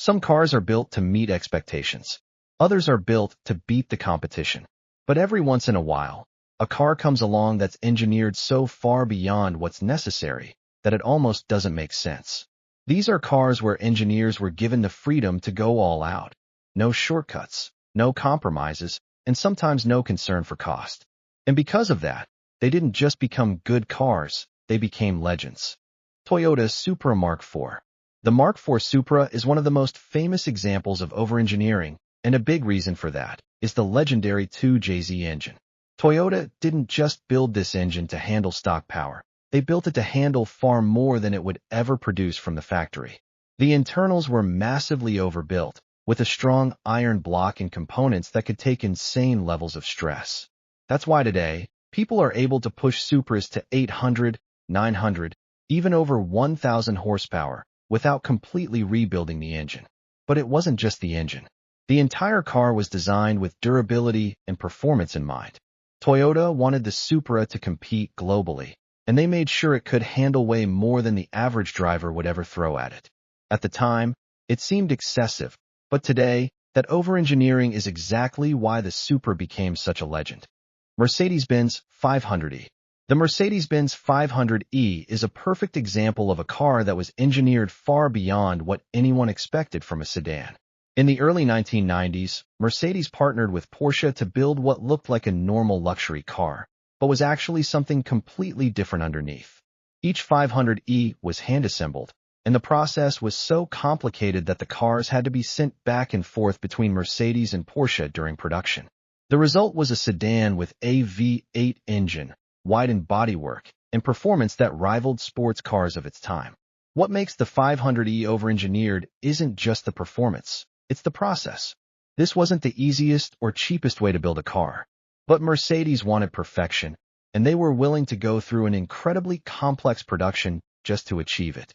Some cars are built to meet expectations. Others are built to beat the competition. But every once in a while, a car comes along that's engineered so far beyond what's necessary that it almost doesn't make sense. These are cars where engineers were given the freedom to go all out. No shortcuts, no compromises, and sometimes no concern for cost. And because of that, they didn't just become good cars, they became legends. Toyota Supra Mark IV. The Mark IV Supra is one of the most famous examples of overengineering, and a big reason for that is the legendary 2JZ engine. Toyota didn't just build this engine to handle stock power. They built it to handle far more than it would ever produce from the factory. The internals were massively overbuilt, with a strong iron block and components that could take insane levels of stress. That's why today, people are able to push Supras to 800, 900, even over 1,000 horsepower without completely rebuilding the engine. But it wasn't just the engine. The entire car was designed with durability and performance in mind. Toyota wanted the Supra to compete globally, and they made sure it could handle way more than the average driver would ever throw at it. At the time, it seemed excessive, but today, that overengineering is exactly why the Supra became such a legend. Mercedes-Benz 500e. The Mercedes-Benz 500e is a perfect example of a car that was engineered far beyond what anyone expected from a sedan. In the early 1990s, Mercedes partnered with Porsche to build what looked like a normal luxury car, but was actually something completely different underneath. Each 500e was hand-assembled, and the process was so complicated that the cars had to be sent back and forth between Mercedes and Porsche during production. The result was a sedan with a V8 engine, widened bodywork, and performance that rivaled sports cars of its time. What makes the 500e overengineered isn't just the performance, it's the process. This wasn't the easiest or cheapest way to build a car, but Mercedes wanted perfection, and they were willing to go through an incredibly complex production just to achieve it.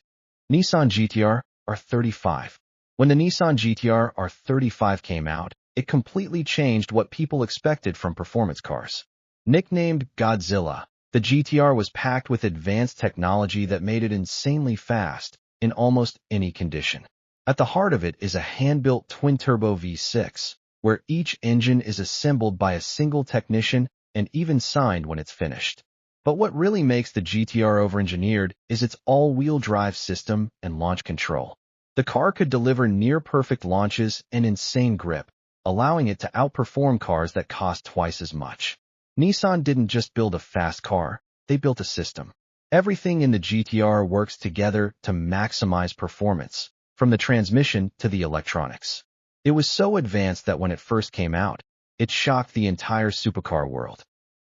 Nissan GT-R R35. When the Nissan GT-R R35 came out, it completely changed what people expected from performance cars. Nicknamed Godzilla, the GT-R was packed with advanced technology that made it insanely fast in almost any condition. At the heart of it is a hand-built twin-turbo V6, where each engine is assembled by a single technician and even signed when it's finished. But what really makes the GT-R overengineered is its all-wheel drive system and launch control. The car could deliver near-perfect launches and insane grip, allowing it to outperform cars that cost twice as much. Nissan didn't just build a fast car, they built a system. Everything in the GT-R works together to maximize performance, from the transmission to the electronics. It was so advanced that when it first came out, it shocked the entire supercar world.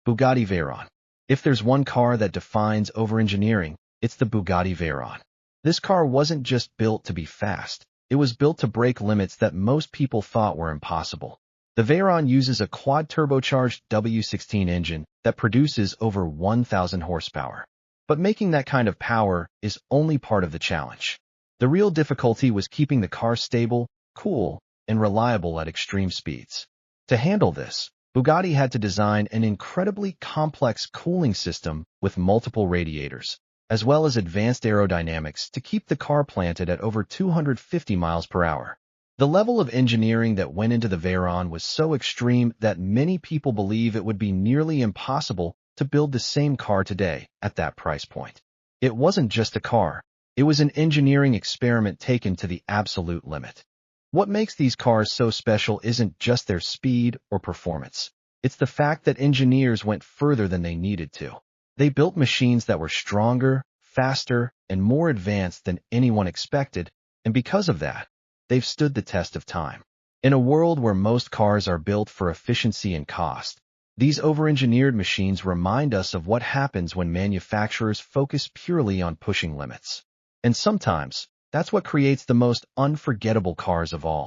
Bugatti Veyron. If there's one car that defines overengineering, it's the Bugatti Veyron. This car wasn't just built to be fast, it was built to break limits that most people thought were impossible. The Veyron uses a quad-turbocharged W16 engine that produces over 1,000 horsepower. But making that kind of power is only part of the challenge. The real difficulty was keeping the car stable, cool, and reliable at extreme speeds. To handle this, Bugatti had to design an incredibly complex cooling system with multiple radiators, as well as advanced aerodynamics to keep the car planted at over 250 miles per hour. The level of engineering that went into the Veyron was so extreme that many people believe it would be nearly impossible to build the same car today at that price point. It wasn't just a car, it was an engineering experiment taken to the absolute limit. What makes these cars so special isn't just their speed or performance. It's the fact that engineers went further than they needed to. They built machines that were stronger, faster, and more advanced than anyone expected, and because of that, they've stood the test of time. In a world where most cars are built for efficiency and cost, these overengineered machines remind us of what happens when manufacturers focus purely on pushing limits. And sometimes, that's what creates the most unforgettable cars of all.